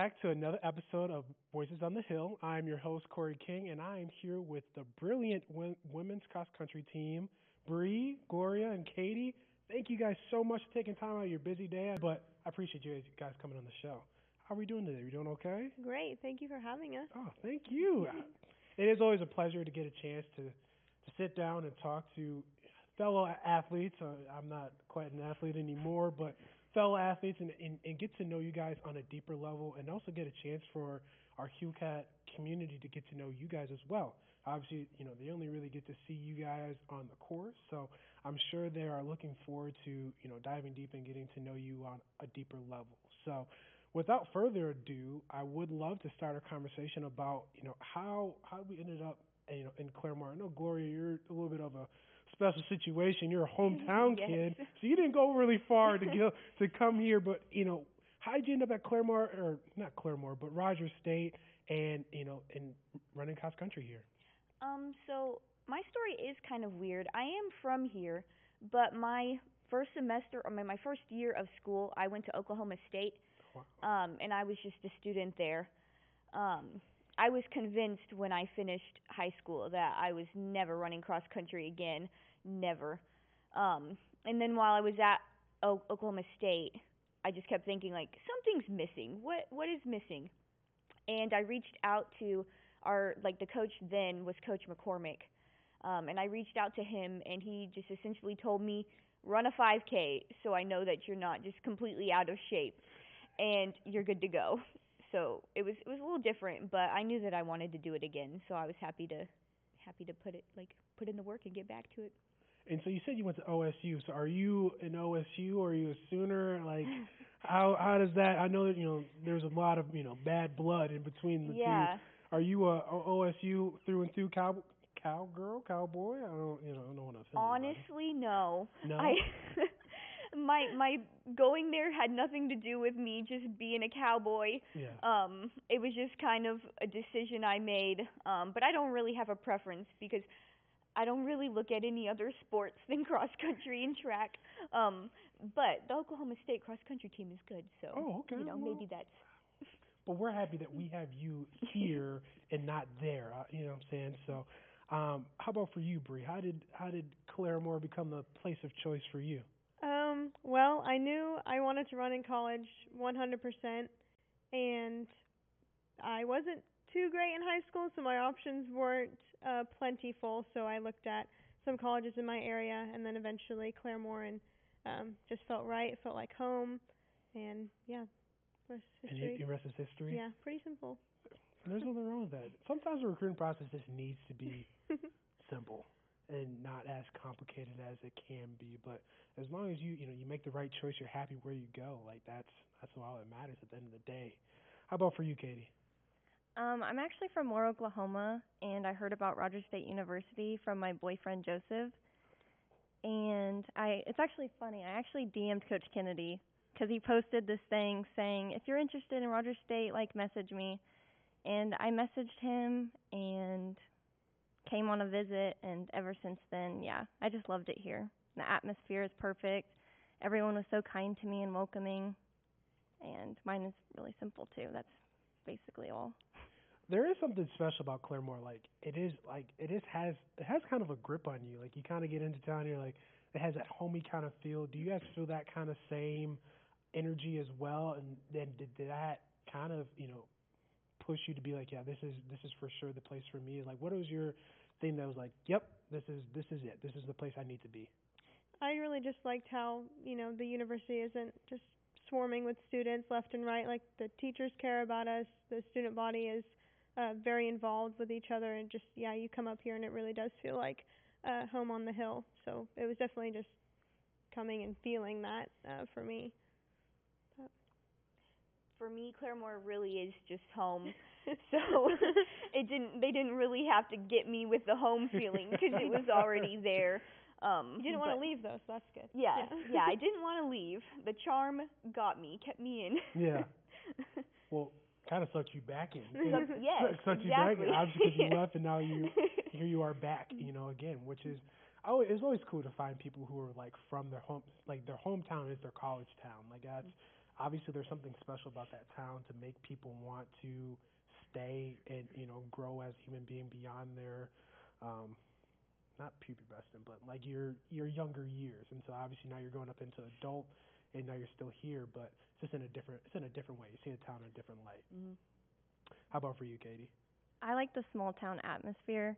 back to another episode of Voices on the Hill. I'm your host, Corey King, and I am here with the brilliant women's cross country team, Bree, Gloria, and Katie. Thank you guys so much for taking time out of your busy day, but I appreciate you guys coming on the show. How are we doing today? We doing okay? Great. Thank you for having us. Oh, thank you. It is always a pleasure to get a chance to sit down and talk to fellow athletes. I'm not quite an athlete anymore, but fellow athletes and get to know you guys on a deeper level and also get a chance for our HuCat community to get to know you guys as well. Obviously, they only really get to see you guys on the course, so I'm sure they are looking forward to, diving deep and getting to know you on a deeper level. So without further ado, I would love to start a conversation about, how we ended up, in Claremore. I know, Gloria, you're a little bit of a special situation. You're a hometown Yes. kid, so you didn't go really far to come here. But how did you end up at Claremore, or not Claremore, but Rogers State, and and running cross country here? So my story is kind of weird. I am from here, but my first semester, or my first year of school, I went to Oklahoma State, Wow. and I was just a student there. I was convinced when I finished high school that I was never running cross country again, never. And then while I was at Oklahoma State, I just kept thinking like something's missing. What is missing? And I reached out to the coach then was Coach McCormick, and I reached out to him, and he just essentially told me run a 5K so I know that you're not just completely out of shape and you're good to go. So it was a little different, but I knew that I wanted to do it again, so I was happy to put in the work and get back to it. And so you said you went to OSU. So are you an OSU or are you a Sooner? Like, how does that? I know that there's a lot of bad blood in between the Yeah. two. Are you a OSU through and through cowgirl, cowboy? I don't want to offend anybody. Honestly, no. No. My going there had nothing to do with me just being a cowboy. Yeah. It was just kind of a decision I made. But I don't really have a preference because I don't really look at any other sports than cross country and track. But the Oklahoma State cross country team is good, so Oh, okay. Well, maybe that's. but we're happy that we have you here and not there. You know what I'm saying? So, how about for you, Bree? How did Claremore become the place of choice for you? Well, I knew I wanted to run in college 100%, and I wasn't too great in high school, so my options weren't plentiful. So I looked at some colleges in my area, and then eventually Claremore, and just felt right. It felt like home, and yeah, rest is history. And the rest is history. Yeah, pretty simple. There's nothing wrong with that. Sometimes the recruiting process just needs to be simple and not as complicated as it can be. But as long as you make the right choice, you're happy where you go. Like that's all that matters at the end of the day. How about for you, Katie? I'm actually from Moore, Oklahoma, and I heard about Rogers State University from my boyfriend Joseph. And it's actually funny. I actually DM'd Coach Kennedy because he posted this thing saying, if you're interested in Rogers State, message me. And I messaged him and came on a visit, and ever since then, yeah, I just loved it here. The atmosphere is perfect. Everyone was so kind to me and welcoming, and mine is really simple too. That's basically all. There is something special about Claremore. It has kind of a grip on you. Like you kind of get into town, you're like, it has that homey kind of feel. Do you guys feel that kind of same energy as well? And then did that kind of push you to be like, yeah, this is for sure the place for me? Like, what was your thing that was like, yep, this is it. This is the place I need to be. I really just liked how, the university isn't just swarming with students left and right. Like, the teachers care about us. The student body is very involved with each other. And just, yeah, you come up here and it really does feel like home on the hill. So it was definitely just coming and feeling that for me. For me, Claremore really is just home. So they didn't really have to get me with the home feeling because it was already there. You didn't want to leave though, so that's good. Yeah, I didn't want to leave. The charm got me, kept me in. Yeah. Well, kind of sucked you back in. Yes, sucked exactly. you back in. Obviously, because you left, and now here you are back. Again, which is it's always cool to find people who are like from their home, like their hometown is their college town. Like that's obviously there's something special about that town to make people want to stay and grow as human being beyond their um, not pubescent, but like your younger years. And so obviously now you're going up into adult, and now you're still here, but it's in a different way. You see the town in a different light. Mhm. How about for you, Katie? I like the small town atmosphere.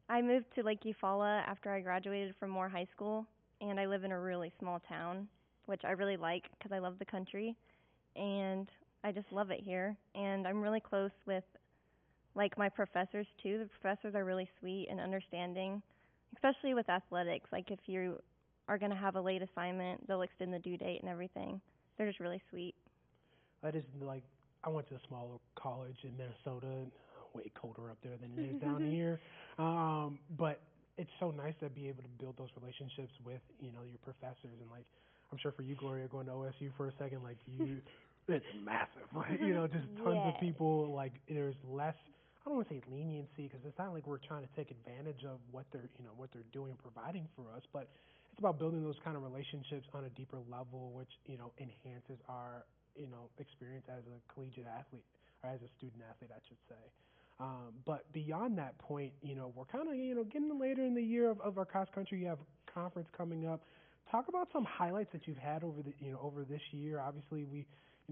I moved to Lake Eufaula after I graduated from Moore High School, and I live in a really small town, which I really like because I love the country, and I just love it here. And I'm really close with like my professors too. The professors are really sweet and understanding, especially with athletics. Like if you are going to have a late assignment, they'll extend the due date and everything. They're just really sweet. That is like I went to a small college in Minnesota, and way colder up there than it is down here. But it's so nice to be able to build those relationships with your professors, and like I'm sure for you, Gloria, going to OSU for a second, like it's massive. Like, just tons of Yes. people. Like there's less. I don't want to say leniency because it's not like we're trying to take advantage of what they're doing and providing for us, but it's about building those kind of relationships on a deeper level, which enhances our experience as a collegiate athlete or as a student athlete, I should say. But beyond that point, we're kind of getting later in the year of our cross country. You have conference coming up. Talk about some highlights that you've had over the over this year. Obviously, we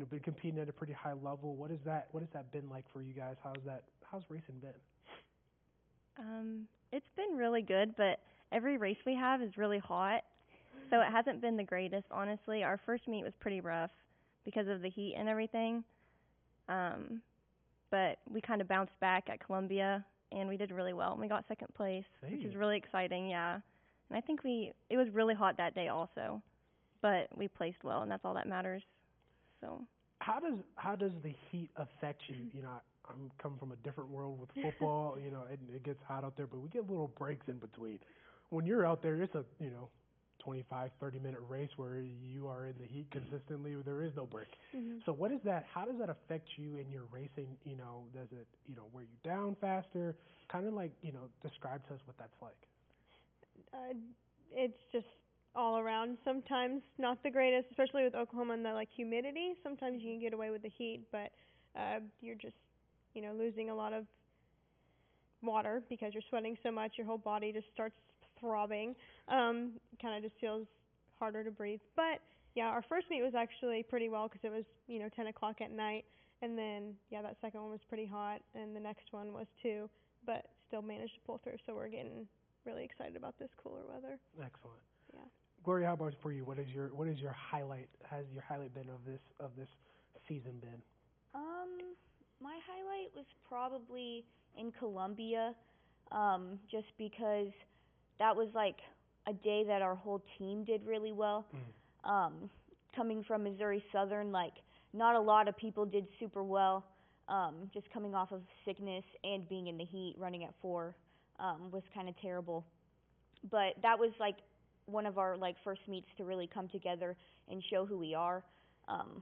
been competing at a pretty high level. What has that been like for you guys? How's racing been? It's been really good, but every race we have is really hot, so it hasn't been the greatest, honestly. Our first meet was pretty rough because of the heat and everything. Um, but we kind of bounced back at Columbia, and we did really well. And we got second place, which is really exciting, yeah. And I think it was really hot that day also, but we placed well, and that's all that matters. So. How does the heat affect you? I'm coming from a different world with football. It gets hot out there, but we get little breaks in between. When you're out there, it's a 25, 30-minute race where you are in the heat consistently. There is no break. Mm-hmm. So what is that? How does that affect you in your racing? Does it wear you down faster? Kind of like describe to us what that's like. It's just all around. Sometimes not the greatest, especially with Oklahoma and the humidity. Sometimes you can get away with the heat, but you're just losing a lot of water because you're sweating so much. Your whole body just starts throbbing. Kind of just feels harder to breathe. But yeah, our first meet was actually pretty well because it was 10 o'clock at night, and then that second one was pretty hot, and the next one was too, but still managed to pull through. So we're getting really excited about this cooler weather. Excellent. Yeah. Gloria, how about for you? What is your highlight? Has your highlight been of this season been? My highlight was probably in Columbia, just because that was like a day that our whole team did really well. Coming from Missouri Southern, like not a lot of people did super well. Just coming off of sickness and being in the heat, running at 4, was kind of terrible. But that was like one of our first meets to really come together and show who we are,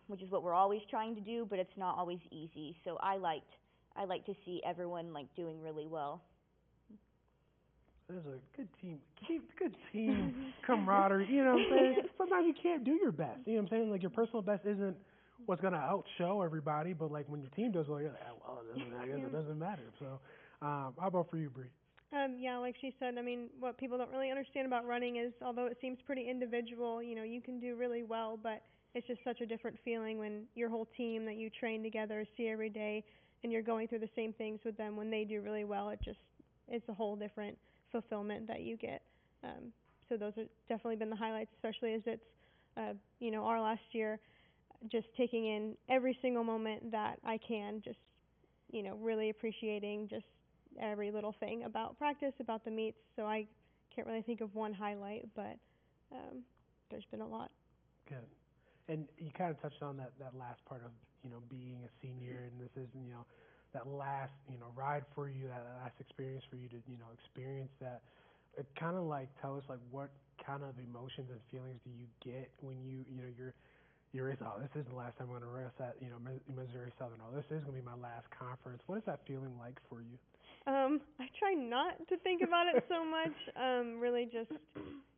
which is what we're always trying to do, but it's not always easy. So I like to see everyone doing really well. There's a good team camaraderie. You know what I'm saying? Sometimes you can't do your best. You know what I'm saying? Like your personal best isn't what's gonna outshow everybody, but like when your team does well, you're like, well, I guess it doesn't matter. So, how about for you, Bree? Yeah, like she said, I mean, what people don't really understand about running is, although it seems pretty individual, you can do really well, but it's just such a different feeling when your whole team that you train together, see every day, and you're going through the same things with them. When they do really well, it's a whole different fulfillment that you get. So those have definitely been the highlights, especially as it's, our last year, just taking in every single moment that I can, just, really appreciating just every little thing about practice, about the meets. So I can't really think of one highlight, but there's been a lot. Good. And you kind of touched on that last part of being a senior, and this is that last ride for you, that last experience for you to experience that. It kind of tell us what kind of emotions and feelings do you get when you're race. Oh, this is the last time I'm going to race at Missouri Southern. Oh, this is going to be my last conference. What is that feeling like for you? I try not to think about it so much. Really just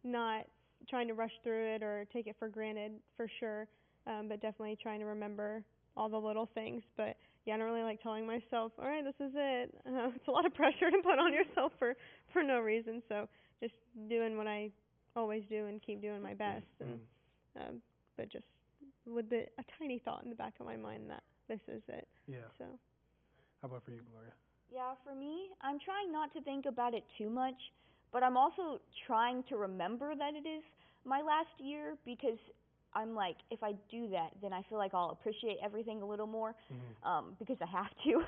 not trying to rush through it or take it for granted, for sure. but definitely trying to remember all the little things. But yeah, I don't really like telling myself, all right, this is it. It's a lot of pressure to put on yourself for no reason. So just doing what I always do and keep doing my best. And but just with a tiny thought in the back of my mind that this is it. Yeah. So. How about for you, Gloria? Yeah, for me, I'm trying not to think about it too much, but I'm also trying to remember that it is my last year because I'm like, if I do that, then I feel like I'll appreciate everything a little more, because I have to.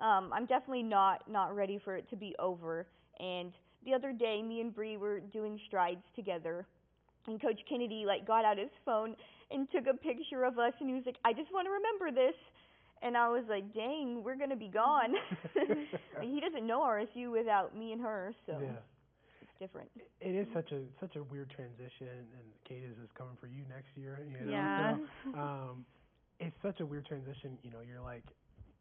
I'm definitely not ready for it to be over. And the other day, me and Bree were doing strides together, and Coach Kennedy like got out his phone and took a picture of us, and he was like, "I just want to remember this." And I was like, "Dang, we're gonna be gone." Like, he doesn't know RSU without me and her, so Yeah. it's different. It is such a weird transition, and Cadence is coming for you next year. You know, Yeah. so it's such a weird transition. You know, you're like,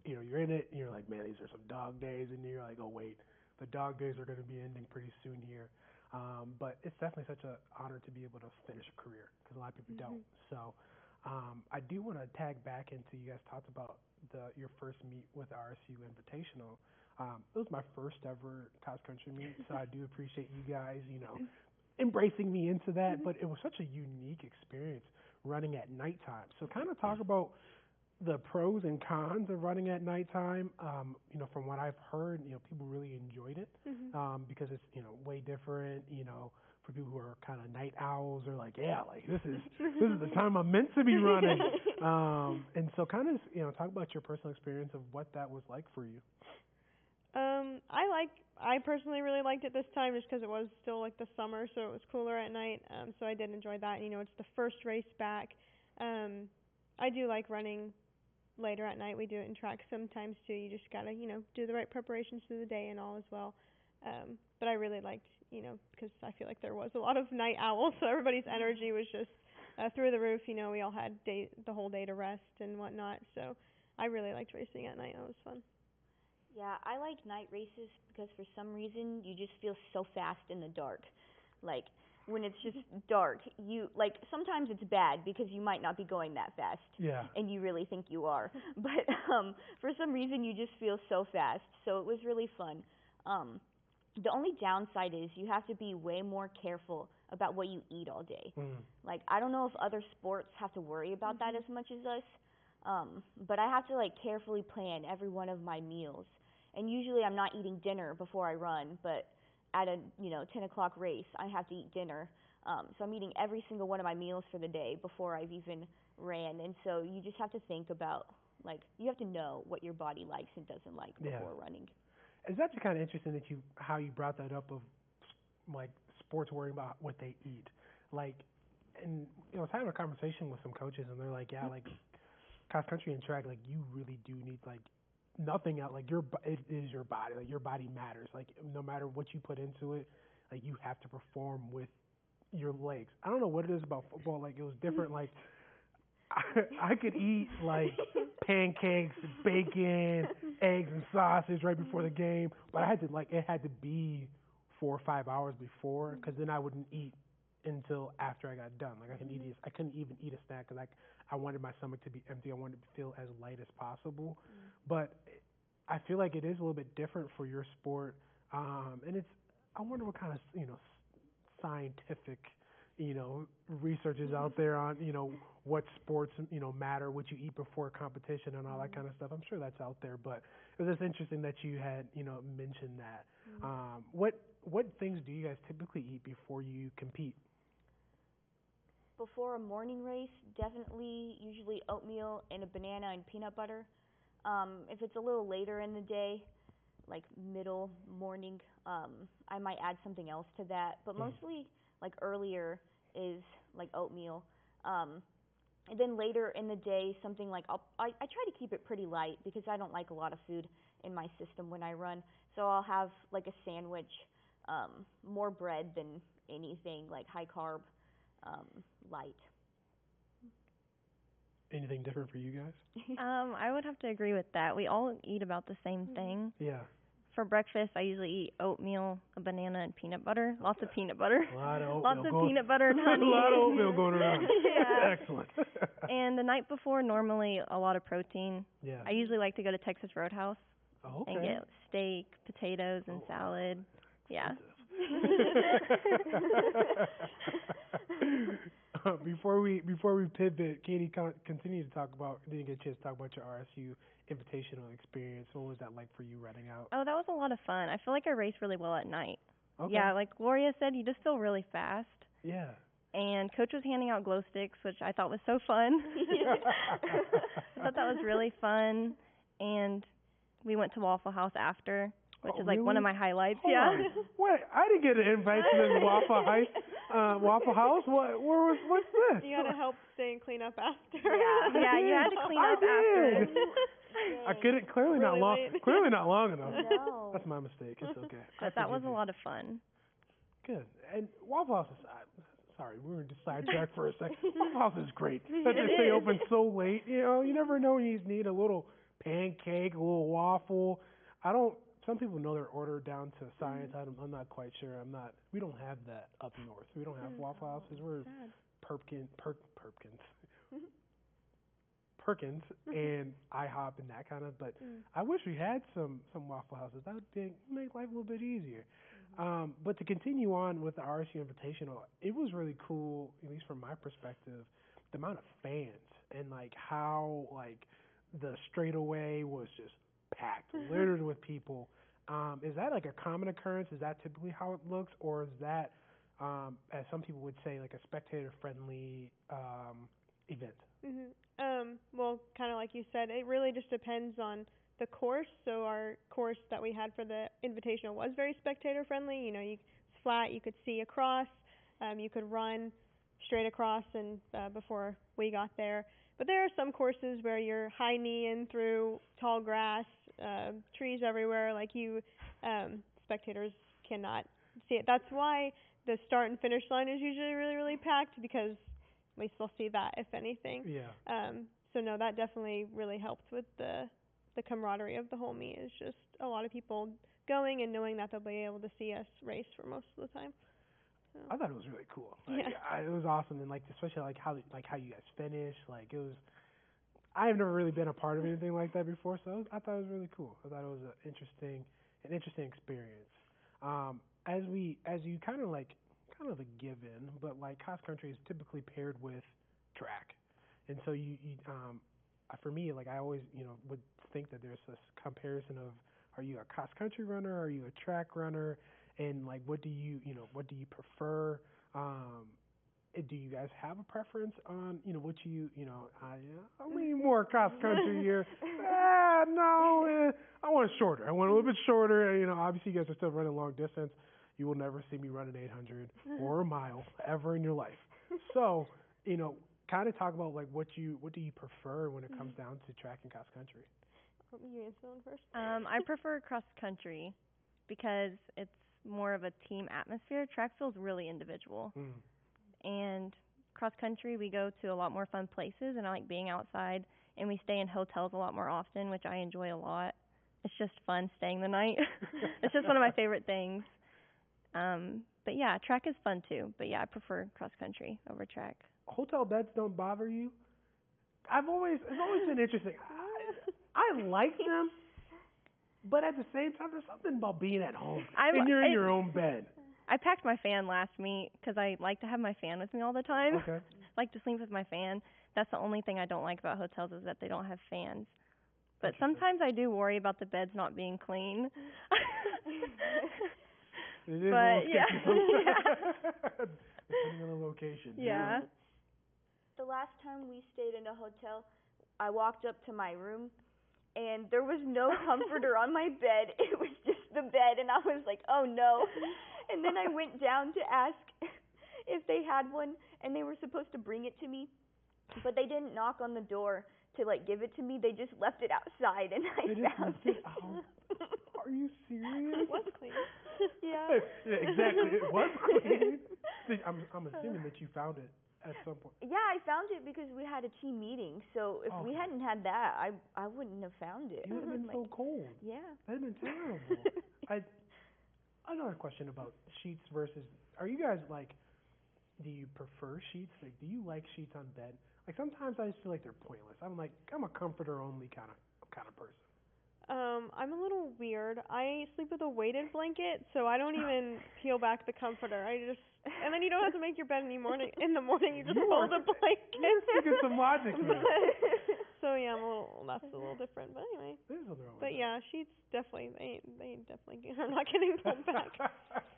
you know, you're in it, and you're like, man, these are some dog days, and you're like, oh wait, the dog days are going to be ending pretty soon here. But it's definitely such an honor to be able to finish a career because a lot of people don't. So I do want to tag back into you guys talked about your first meet with the RSU Invitational. It was my first ever cross country meet, so I do appreciate you guys, you know, embracing me into that. But it was such a unique experience running at nighttime. So kind of talk about the pros and cons of running at nighttime. You know, from what I've heard, you know, people really enjoyed it because it's, you know, way different. You know, for people who are kind of night owls, they're like, yeah, like this is the time I'm meant to be running. And so kind of, you know, talk about your personal experience of what that was like for you. I personally really liked it this time just because it was still like the summer, so it was cooler at night. So I did enjoy that. You know, it's the first race back. I do like running later at night. We do it in track sometimes too. You just gotta, you know, do the right preparations through the day and all as well. But I really liked, you know, because I feel like there was a lot of night owls, so everybody's energy was just through the roof. You know, we all had the whole day to rest and whatnot. So I really liked racing at night. It was fun. Yeah, I like night races because for some reason you just feel so fast in the dark. Like when it's just dark, you like sometimes it's bad because you might not be going that fast. Yeah. And you really think you are. But for some reason you just feel so fast. So it was really fun. The only downside is you have to be way more careful about what you eat all day. Like I don't know if other sports have to worry about that as much as us. But I have to like carefully plan every one of my meals. And usually I'm not eating dinner before I run, but at a 10 o'clock race, I have to eat dinner. So I'm eating every single one of my meals for the day before I've even ran. And so you just have to think about, like, you have to know what your body likes and doesn't like before running. It's actually kind of interesting that how you brought that up of like sports worrying about what they eat. Like, and you know, I was having a conversation with some coaches, and they're like, yeah, like cross country and track, like you really do need like nothing else. Like it is your body. Like your body matters. Like no matter what you put into it, like you have to perform with your legs. I don't know what it is about football. Like it was different. Like I could eat like pancakes, bacon, eggs, and sausage right before the game, but it had to be 4 or 5 hours before, because then I wouldn't eat until after I got done. Like I couldn't even eat a snack because I wanted my stomach to be empty. I wanted to feel as light as possible. But I feel like it is a little bit different for your sport, and I wonder what kind of scientific research is out there on what sports matter, what you eat before a competition, and all that kind of stuff. I'm sure that's out there, but it was just interesting that you had mentioned that. What things do you guys typically eat before you compete? Before a morning race, definitely usually oatmeal and a banana and peanut butter. If it's a little later in the day, like middle morning, I might add something else to that. But mostly, like earlier, is like oatmeal. And then later in the day, something like I try to keep it pretty light because I don't like a lot of food in my system when I run. So I'll have like a sandwich, more bread than anything, like high carb, light. Anything different for you guys? I would have to agree with that. We all eat about the same thing. Yeah. for breakfast, I usually eat oatmeal, a banana, and peanut butter. Lots of peanut butter. A lot of oatmeal. Lots of peanut butter and honey. A lot of oatmeal going around. Yeah. Excellent. And the night before, normally a lot of protein. Yeah. I usually like to go to Texas Roadhouse Oh, okay. and get steak, potatoes, and salad. Yeah. Before we pivot, Katie, continue to talk about. Didn't get a chance to talk about your RSU Invitational experience. What was that like for you running out? Oh, that was a lot of fun. I feel like I raced really well at night. Okay. Yeah, like Gloria said, you just feel really fast. Yeah. And Coach was handing out glow sticks, which I thought was so fun. I thought that was really fun. And we went to Waffle House after, which is like one of my highlights. Hold on. Wait, I didn't get an invite to this Waffle House. What's this? You gotta help stay and clean up after. Yeah, you had to clean up I after. did. I couldn't. Clearly Really not long. late. Clearly not long enough. No. That's my mistake. It's okay. But that was a lot of fun. Good. And Waffle House is. Sorry, we were just sidetracked for a second. Waffle House is great. That they stay open so late. You know, you never know when you need a little pancake, a little waffle. Some people know their order down to science. I'm not quite sure. We don't have that up north. We don't have Waffle Houses. We're Perkins and IHOP and that kind of. But I wish we had some Waffle Houses. That would make life a little bit easier. But to continue on with the RSU Invitational, it was really cool, at least from my perspective, the amount of fans and like how like the straightaway was just packed, littered with people. Is that like a common occurrence? Is that typically how it looks, or is that, as some people would say, like a spectator-friendly event? Well, kind of like you said, it really just depends on the course. So our course that we had for the Invitational was very spectator-friendly. You know, it's flat, you could see across, you could run straight across, and before we got there. But there are some courses where you're high kneeing through tall grass, trees everywhere, like spectators cannot see it. That's why the start and finish line is usually really, really packed, because we still see that, if anything. Yeah. So no, that definitely really helped with the camaraderie of the whole meet. Is just a lot of people going and knowing that they'll be able to see us race for most of the time. So. I thought it was really cool. Like, it was awesome, and like especially like how you guys finished. Like it was. I've never really been a part of anything like that before, so I thought it was really cool. I thought it was an interesting experience. As you kind of a given, but like cross country is typically paired with track, and so you for me, like I always would think that there's this comparison of, are you a cross country runner, are you a track runner, and like what do you prefer? Do you guys have a preference on what I lean more cross country here. No, I want it shorter. I want a little bit shorter. Obviously you guys are still running long distance. You will never see me running 800 or a mile ever in your life. So, kind of talk about like what do you prefer when it comes down to track and cross country? You answer that one first. I prefer cross country because it's more of a team atmosphere. Track feels really individual. And cross country, we go to a lot more fun places, and I like being outside, and we stay in hotels a lot more often, which I enjoy a lot. It's just fun staying the night. It's just one of my favorite things. But yeah, track is fun too. But yeah, I prefer cross country over track. Hotel beds don't bother you? It's always been interesting. I like them, but at the same time, there's something about being at home and you're in your own bed. I packed my fan last meet because I like to have my fan with me all the time. Okay. I like to sleep with my fan. That's the only thing I don't like about hotels is that they don't have fans. But sometimes I do worry about the beds not being clean. It is but yeah. Depending on the location. Yeah. The last time we stayed in a hotel, I walked up to my room, and there was no comforter on my bed. It was just the bed, and I was like, oh no. And then I went down to ask if they had one, and they were supposed to bring it to me, but they didn't knock on the door to like give it to me. They just left it outside, and I found it. Are you serious? It was clean. Yeah. Exactly. It was clean. I'm assuming that you found it at some point. Yeah, I found it because we had a team meeting. So if we hadn't had that, I wouldn't have found it. You would have been so cold. Yeah. That'd have been terrible. Another question about sheets versus. Are you guys like? Do you prefer sheets? Like, do you like sheets on bed? Like sometimes I just feel like they're pointless. I'm a comforter only kind of person. I'm a little weird. I sleep with a weighted blanket, so I don't even peel back the comforter. And then you don't have to make your bed in the morning. You just fold the blanket. You get some logic there. So yeah, that's a little different. But anyway. There's nothing wrong with But yeah, sheets definitely they definitely are not getting pulled back.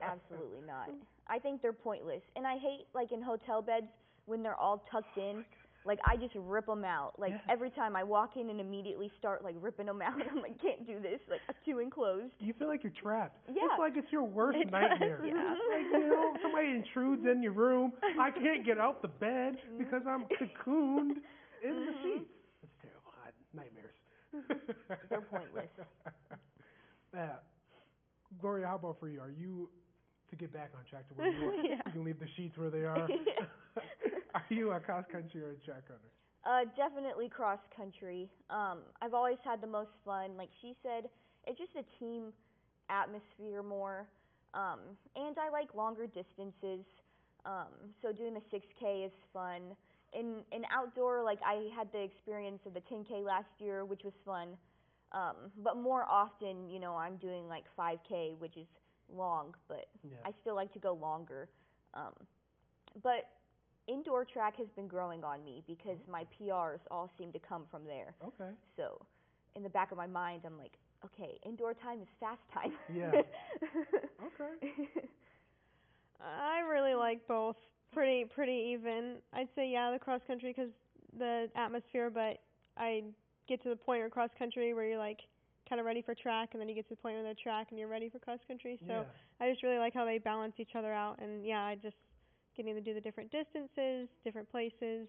Absolutely not. I think they're pointless, and I hate like in hotel beds when they're all tucked in. Like, I just rip them out. Like, every time I walk in and immediately start, like, ripping them out. I'm like, can't do this. Like, I'm too enclosed. You feel like you're trapped. Yeah. It's like it's your worst nightmare. Yeah. Like, somebody intrudes in your room. I can't get out the bed because I'm cocooned in the sheets. It's terrible. Nightmares. They're pointless. Gloria, how about for you? Are you, to get back on track to where you are, you can leave the sheets where they are. Are you a cross country or a track runner? Definitely cross country. I've always had the most fun. Like she said, it's just a team atmosphere more. And I like longer distances. So doing the 6K is fun. In outdoor, like I had the experience of the 10K last year, which was fun. But more often, I'm doing like 5K, which is long, but I still like to go longer. But indoor track has been growing on me because my PRs all seem to come from there. Okay. So in the back of my mind, I'm like, okay, indoor time is fast time. Yeah. Okay. I really like both. Pretty even. I'd say the cross country because the atmosphere, but I get to the point where cross country where you're like kind of ready for track, and then you get to the point where the track and you're ready for cross country. So I just really like how they balance each other out, and I just getting to do the different distances, different places.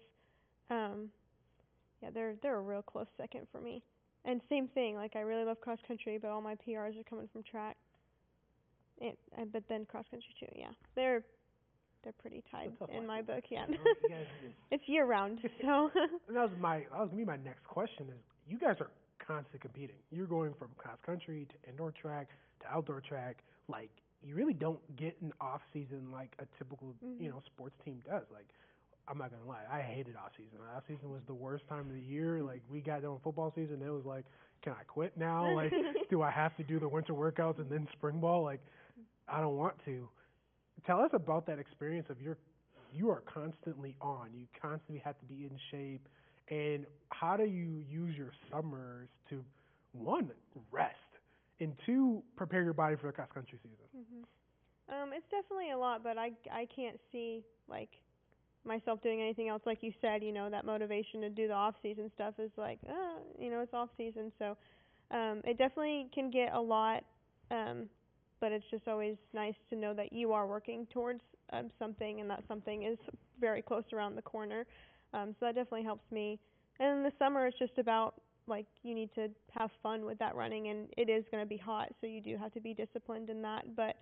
They're a real close second for me. And same thing, like I really love cross country, but all my PRs are coming from track. But then cross country too, they're pretty tied in my book, It's year round, so. And that was gonna be my next question. Is you guys are constantly competing. You're going from cross country to indoor track to outdoor track. Like you really don't get an off season like a typical sports team does. Like I'm not gonna lie, I hated off season. Off season was the worst time of the year. Like we got done with football season, it was like, can I quit now? Like, do I have to do the winter workouts and then spring ball? Like, I don't want to. Tell us about that experience of you are constantly on. You constantly have to be in shape. And how do you use your summers to, one, rest, and two, prepare your body for the cross country season? It's definitely a lot, but I can't see like myself doing anything else. Like you said, that motivation to do the off season stuff is like, it's off season, so it definitely can get a lot. But it's just always nice to know that you are working towards something, and that something is very close around the corner. So that definitely helps me. And in the summer, it's just about, like, you need to have fun with that running, and it is going to be hot, so you do have to be disciplined in that. But,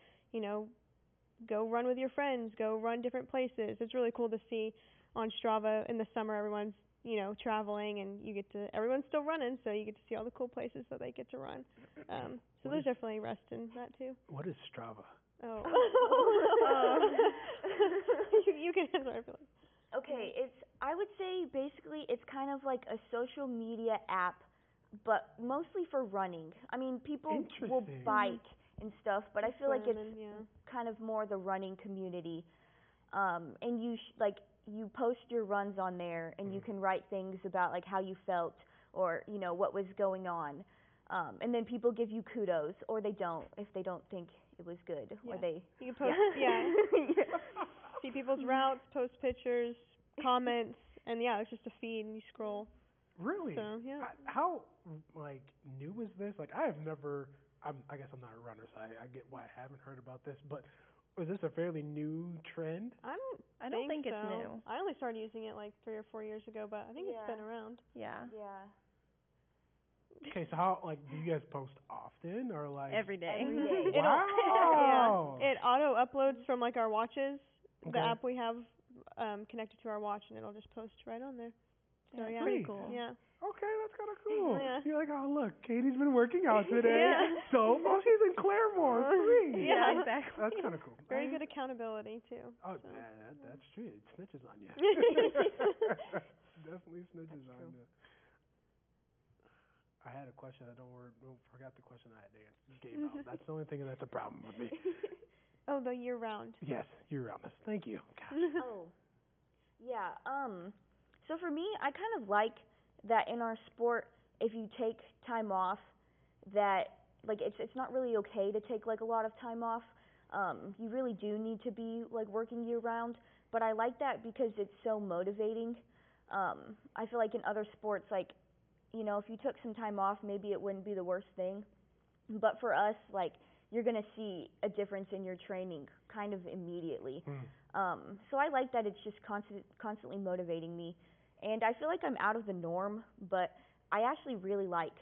go run with your friends, go run different places. It's really cool to see on Strava in the summer everyone's, traveling, and everyone's still running, so you get to see all the cool places that they get to run. So there's definitely rest in that too. What is Strava? Oh. You can answer, I feel like. Okay, I would say basically it's kind of like a social media app, but mostly for running. I mean, people will bike and stuff, but I feel like it's kind of more the running community. And you post your runs on there, and you can write things about like how you felt or what was going on, and then people give you kudos, or they don't if they don't think it was good, or they you can post see people's routes, post pictures, comments, and it's just a feed and you scroll. Really? So how new is this? Like I guess I'm not a runner, so I get why I haven't heard about this, but was this a fairly new trend? I don't think it's new. I only started using it like 3 or 4 years ago, but I think it's been around. Yeah. Okay, so how do you guys post often or like every day? Every day. Wow. It auto uploads from like our watches, the app we have connected to our watch, and it'll just post right on there. So Yeah, yeah, pretty Sweet. cool. yeah. Okay, that's kind of cool. Yeah. You're like, oh look, Katie's been working out today. Yeah. So, oh, she's in Claremore. Sweet. Yeah. Yeah, exactly. That's kind of cool. Very good accountability too. Oh, So. that's true. It snitches on you. Definitely snitches on you. I had a question. I don't forgot the question I had to answer. Gave out. That's the only thing that's a problem with me. Oh, the year round. Yes, you're on this. Thank you. Gosh. Oh, yeah. So for me, I kind of like that in our sport, if you take time off, that like it's not really okay to take like a lot of time off. You really do need to be like working year round, but I like that because it's so motivating. I feel like in other sports, like if you took some time off, maybe it wouldn't be the worst thing. But for us, like you're gonna see a difference in your training kind of immediately. So I like that it's just constantly motivating me, and I feel like I'm out of the norm, but I actually really like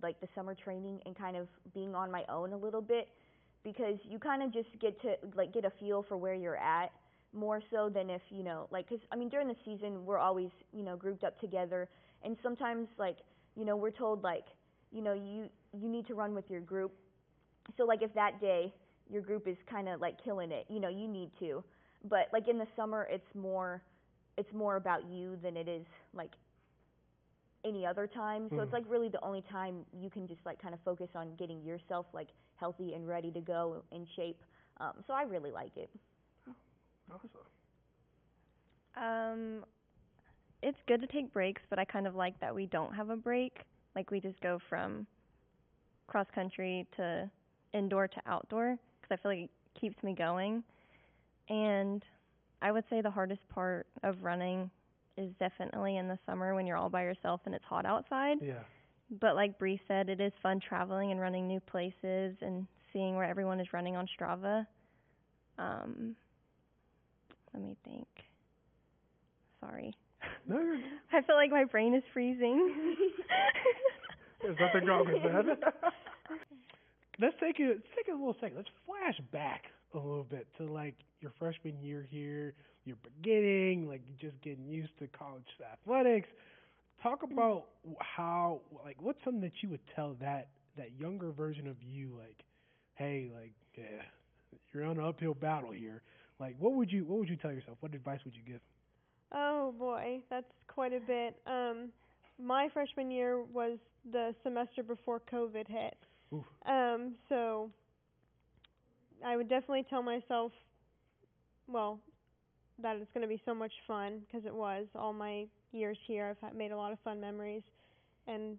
the summer training and kind of being on my own a little bit, because you kind of just get to like get a feel for where you're at more so than if because I mean during the season we're always grouped up together, and sometimes like we're told like you need to run with your group. So like if that day your group is kind of like killing it, you need to. But like in the summer it's more about you than it is like any other time. So it's like really the only time you can just like kind of focus on getting yourself like healthy and ready to go in shape. So I really like it. Awesome. It's good to take breaks, but I kind of like that we don't have a break. Like we just go from cross country to indoor to outdoor, because I feel like it keeps me going. And I would say the hardest part of running is definitely in the summer when you're all by yourself and it's hot outside. Yeah. But like Bree said, it is fun traveling and running new places and seeing where everyone is running on Strava. Let me think. Sorry. No, you're I feel like my brain is freezing. There's nothing wrong with that. Let's take a little second. Let's flash back a little bit to like your freshman year here, your beginning, like just getting used to college athletics. Talk about how, like, what's something that you would tell that younger version of you, like, hey, like, yeah, you're on an uphill battle here. Like, what would you tell yourself? What advice would you give? Oh boy, that's quite a bit. My freshman year was the semester before COVID hit. Oof. So I would definitely tell myself, well, that it's going to be so much fun, because it was. All my years here, made a lot of fun memories, and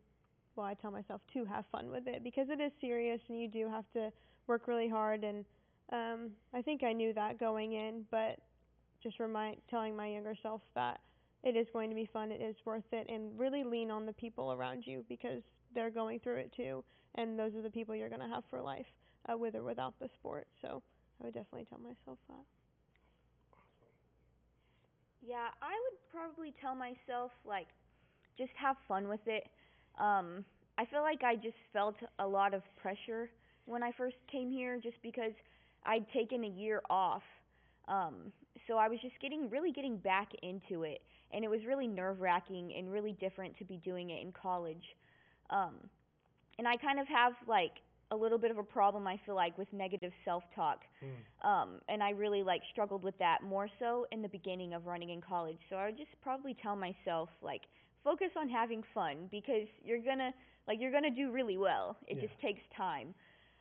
well, I tell myself to have fun with it, because it is serious and you do have to work really hard, and I think I knew that going in, but just telling my younger self that it is going to be fun, it is worth it, and really lean on the people around you, because they're going through it too, and those are the people you're going to have for life, with or without the sport. So I would definitely tell myself that. Yeah, I would probably tell myself like just have fun with it. I feel like I just felt a lot of pressure when I first came here, just because I'd taken a year off. So I was just getting back into it, and it was really nerve-wracking and really different to be doing it in college. And I kind of have like a little bit of a problem, I feel like, with negative self-talk. And I really like struggled with that more so in the beginning of running in college. So I would just probably tell myself like focus on having fun, because you're gonna do really well. It just takes time.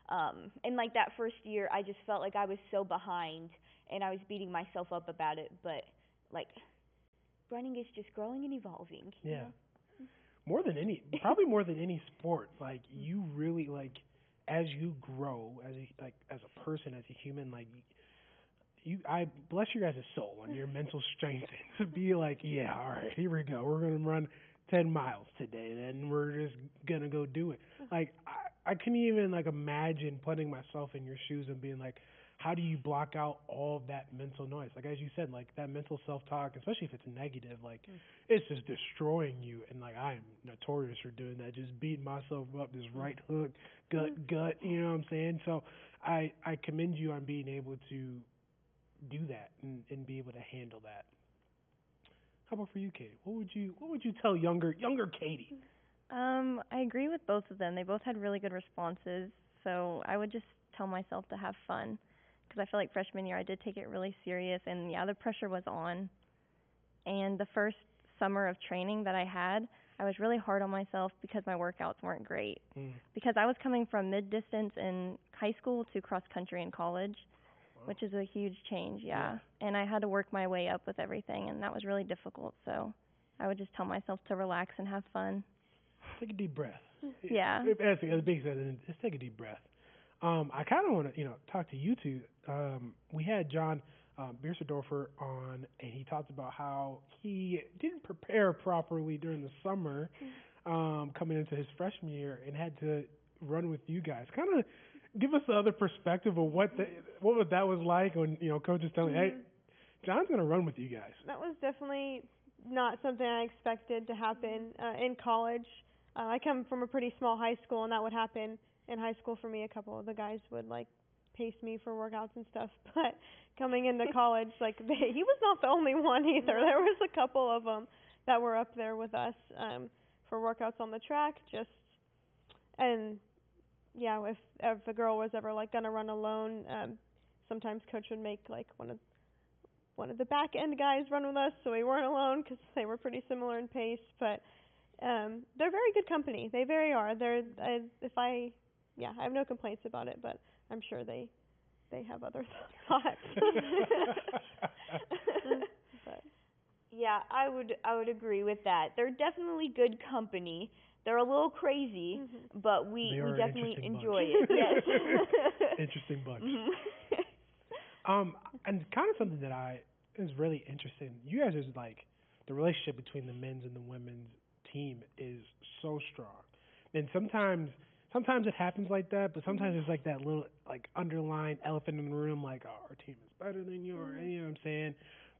And like that first year I just felt like I was so behind and I was beating myself up about it, but like running is just growing and evolving. Yeah. You know? Probably more than any sport, like you really like as you grow as a person, as a human, like I bless your guys' soul on your mental strength to be like, yeah, all right, here we go. We're gonna run 10 miles today, and we're just gonna go do it. Like I couldn't even like imagine putting myself in your shoes and being like, how do you block out all of that mental noise? Like as you said, like that mental self-talk, especially if it's negative, like it's just destroying you. And like I am notorious for doing that, just beating myself up, this right hook, gut, you know what I'm saying? So I commend you on being able to do that and be able to handle that. How about for you, Katie? What would you tell younger Katie? I agree with both of them. They both had really good responses. So I would just tell myself to have fun because I feel like freshman year I did take it really serious, and yeah, the pressure was on. And the first summer of training that I had, I was really hard on myself because my workouts weren't great. Because I was coming from mid distance in high school to cross country in college, which is a huge change, yeah. And I had to work my way up with everything, and that was really difficult. So I would just tell myself to relax and have fun. Take a deep breath. Yeah. As Big said, just take a deep breath. I kind of want to, talk to you two. We had John Bierserdorfer on, and he talked about how he didn't prepare properly during the summer, coming into his freshman year, and had to run with you guys. Kind of give us the other perspective of what that was like when coach is telling, hey, John's going to run with you guys. That was definitely not something I expected to happen in college. I come from a pretty small high school, and that would happen in high school for me. A couple of the guys would pace me for workouts and stuff, but coming into college, he was not the only one either. There was a couple of them that were up there with us for workouts on the track. And yeah, if a girl was ever gonna run alone, sometimes coach would make one of the back end guys run with us, so we weren't alone because they were pretty similar in pace. But they're very good company. They very are. I have no complaints about it, but I'm sure they have other thoughts. But yeah, I would agree with that. They're definitely good company. They're a little crazy, but we definitely enjoy it. Yes. Interesting bunch. And kind of something that is really interesting. You guys is the relationship between the men's and the women's team is so strong, and sometimes it happens like that, but sometimes there's that little underlying elephant in the room, oh, our team is better than yours. You know what I'm saying?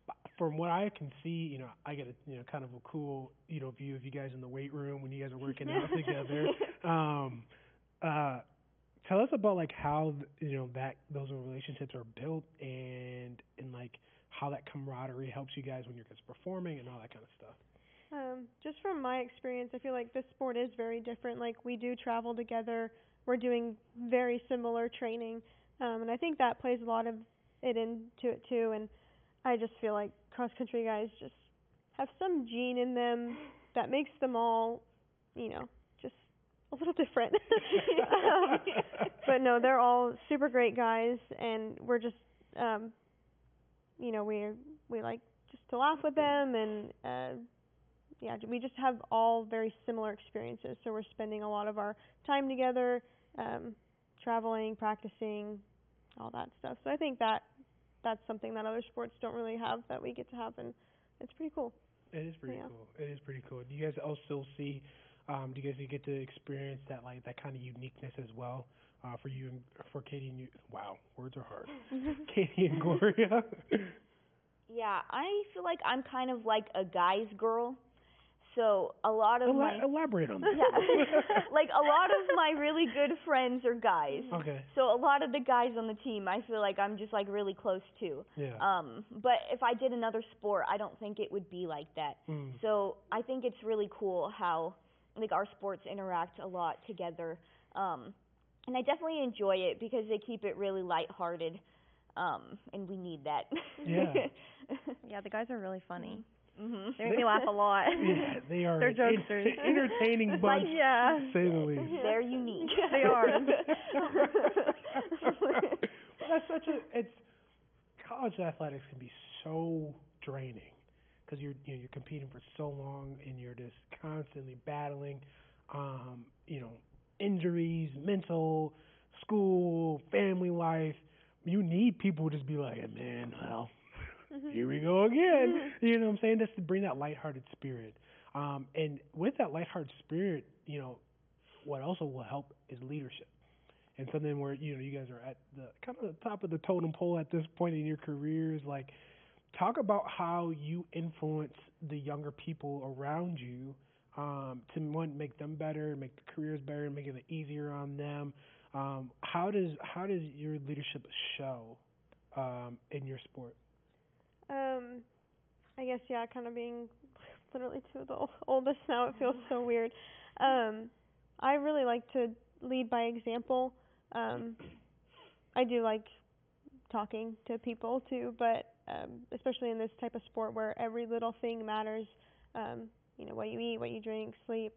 But from what I can see, I get a kind of a cool view of you guys in the weight room when you guys are working out together. Tell us about how that those relationships are built and how that camaraderie helps you guys when you're just performing and all that kind of stuff. Just from my experience, I feel like this sport is very different. We do travel together. We're doing very similar training. And I think that plays a lot of it into it too. And I just feel like cross-country guys just have some gene in them that makes them all, just a little different. But no, they're all super great guys, and we're just, we like just to laugh with them, and we just have all very similar experiences. So we're spending a lot of our time together, traveling, practicing, all that stuff. So I think that's something that other sports don't really have that we get to have, and it's pretty cool. It is pretty cool. It is pretty cool. Do you guys also see? Do you guys get to experience that that kind of uniqueness as well for you and for Katie and you? Wow, words are hard. Katie and Gloria. Yeah, I feel like I'm kind of like a guy's girl. So a lot of elaborate on that. Yeah, a lot of my really good friends are guys. Okay. So a lot of the guys on the team, I feel like I'm just really close to. Yeah. But if I did another sport, I don't think it would be like that. So I think it's really cool how our sports interact a lot together. And I definitely enjoy it because they keep it really lighthearted. And we need that. Yeah. Yeah, the guys are really funny. Mm-hmm. They make me laugh a lot. Yeah, they are. They're jokesters. Entertaining bunch, yeah. to say the least. They're unique. They are. Well, it's college athletics can be so draining because you're competing for so long and you're just constantly battling, injuries, mental, school, family life. You need people to just be like, hey, man, well, here we go again. You know what I'm saying? Just to bring that lighthearted spirit. And with that lighthearted spirit, what also will help is leadership. And something where, you guys are at the kind of the top of the totem pole at this point in your careers. Talk about how you influence the younger people around you to make them better, make the careers better, make it easier on them. How does your leadership show in your sport? Um, I guess yeah, kind of being literally two of the oldest now. It feels so weird. I really like to lead by example. Um, I do like talking to people too, but especially in this type of sport where every little thing matters. What you eat, what you drink, sleep,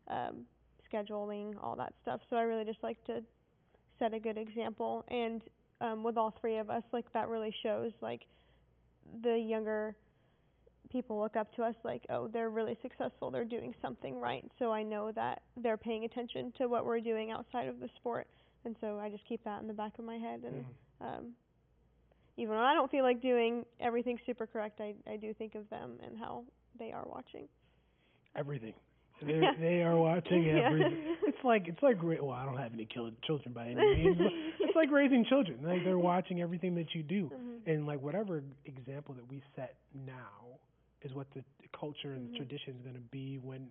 um, scheduling, all that stuff. So I really just like to set a good example, and with all three of us, like that really shows. Like the younger people look up to us, like, oh, they're really successful, they're doing something right. So I know that they're paying attention to what we're doing outside of the sport, and so I just keep that in the back of my head. And even when I don't feel like doing everything super correct, I do think of them and how they are watching. Everything. They are watching everything. It's like well, I don't have any children by any means, but it's like raising children. Like they're watching everything that you do, and like whatever example that we set now is what the culture and the tradition is going to be when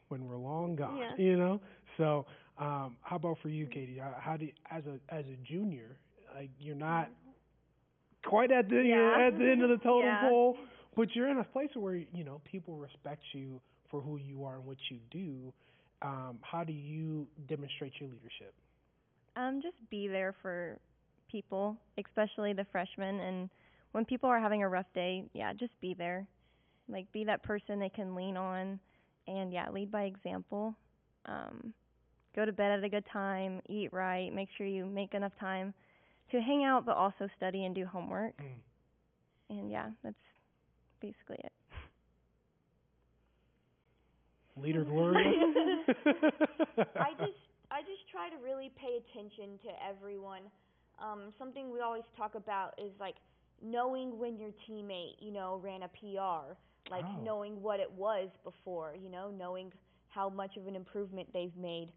we're long gone. Yeah. You know. So, how about for you, Katie? How do as a junior, like you're not quite at the you're at the end of the totem pole, but you're in a place where people respect you for who you are and what you do. How do you demonstrate your leadership? Just be there for people, especially the freshmen, and when people are having a rough day, just be there. Like be that person they can lean on, and lead by example. Go to bed at a good time, eat right, make sure you make enough time to hang out, but also study and do homework. And that's basically it. Leader Gloria. I just try to really pay attention to everyone. Something we always talk about is like knowing when your teammate, ran a PR, like knowing what it was before, knowing how much of an improvement they've made.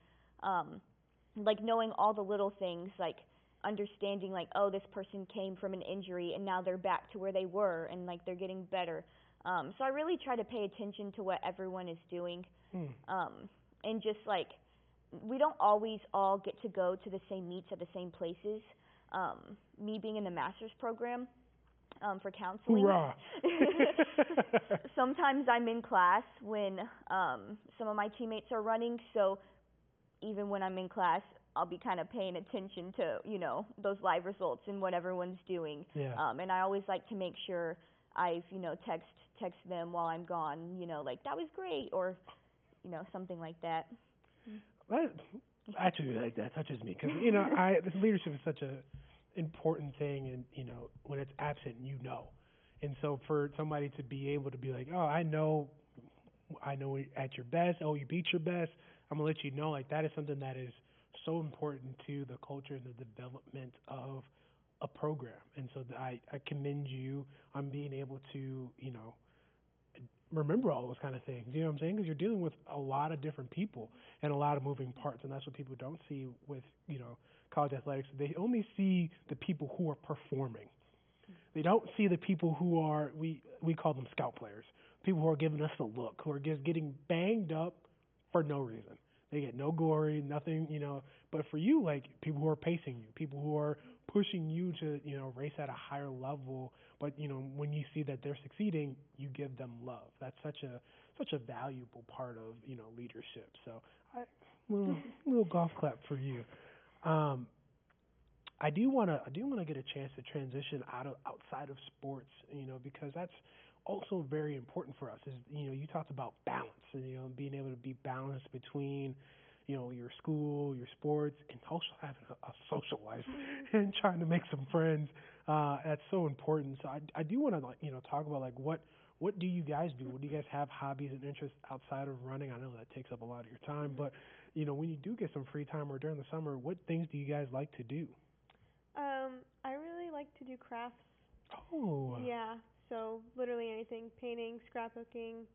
Like knowing all the little things, like understanding like, oh, this person came from an injury and now they're back to where they were and like they're getting better. So I really try to pay attention to what everyone is doing. And just like, we don't always all get to go to the same meets at the same places. Me being in the master's program for counseling. Hoorah. Sometimes I'm in class when some of my teammates are running, so even when I'm in class, I'll be kind of paying attention to, those live results and what everyone's doing. Yeah. And I always like to make sure I've, text them while I'm gone, like, that was great, or, something like that. Actually, like that touches me because this leadership is such a important thing, and when it's absent, and so for somebody to be able to be like, oh, I know at your best, oh, you beat your best, I'm gonna let you know, like that is something that is so important to the culture and the development of a program, and so I commend you on being able to remember all those kind of things. You know what I'm saying? Because you're dealing with a lot of different people and a lot of moving parts, and that's what people don't see with college athletics. They only see the people who are performing. They don't see the people who are we call them scout players, people who are giving us the look, who are just getting banged up for no reason. They get no glory, nothing, But for you, like people who are pacing you, people who are pushing you to race at a higher level. But when you see that they're succeeding, you give them love. That's such a valuable part of leadership. So little golf clap for you. I do want to get a chance to transition outside of sports, because that's also very important for us. Is you talked about balance and being able to be balanced between your school, your sports, and also having a social life and trying to make some friends. That's so important. So I do want to talk about like what do you guys do? What do you guys have hobbies and interests outside of running? I know that takes up a lot of your time, but when you do get some free time or during the summer, what things do you guys like to do? I really like to do crafts. Oh. Yeah, so literally anything, painting, scrapbooking.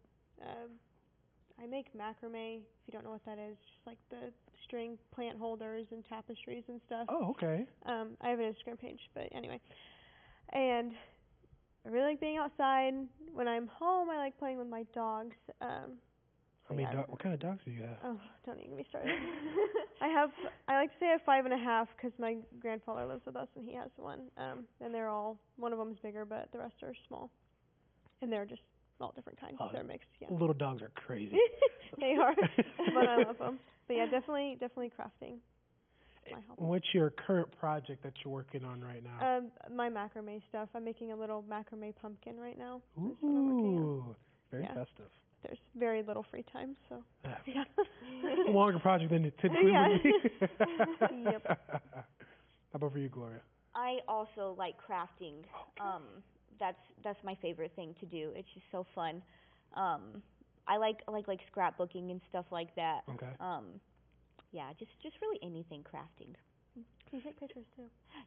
I make macrame, if you don't know what that is, just like the string plant holders and tapestries and stuff. Oh, okay. I have an Instagram page, but anyway. And I really like being outside. When I'm home, I like playing with my dogs. How many what kind of dogs do you have? Oh, don't even get me started. I like to say I have 5.5 because my grandfather lives with us and he has one. And they're all, one of them is bigger, but the rest are small. And they're just all different kinds. They're mixed, yeah. Little dogs are crazy. They are, but I love them. But yeah, definitely crafting. My hobby. What's your current project that you're working on right now? My macrame stuff. I'm making a little macrame pumpkin right now. Ooh, very festive. There's very little free time, so yeah. It's a longer project than it typically would be. Yep. How about for you, Gloria? I also like crafting. Okay. That's my favorite thing to do. It's just so fun. I like scrapbooking and stuff like that. Okay. Yeah, just really anything crafting. You take pictures too.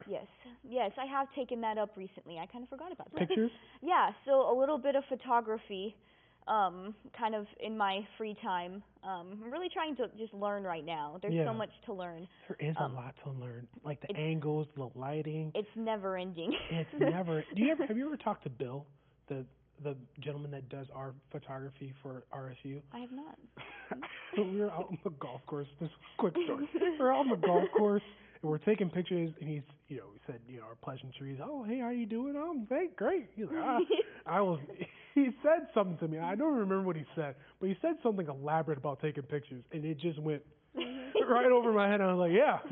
Yes, I have taken that up recently. I kind of forgot about that. Pictures? Yeah, so a little bit of photography, kind of in my free time. I'm really trying to just learn right now. There's so much to learn. There is a lot to learn, like the angles, the lighting. It's never ending. It's never. Have you ever talked to Bill, the gentleman that does our photography for RSU? I have not. We were out on the golf course. This is a quick story. We're out on the golf course and we're taking pictures. And he said, our pleasantries. Oh, hey, how you doing? Oh, hey, great. He's like, He said something to me. I don't remember what he said, but he said something elaborate about taking pictures, and it just went right over my head. I was like, yep,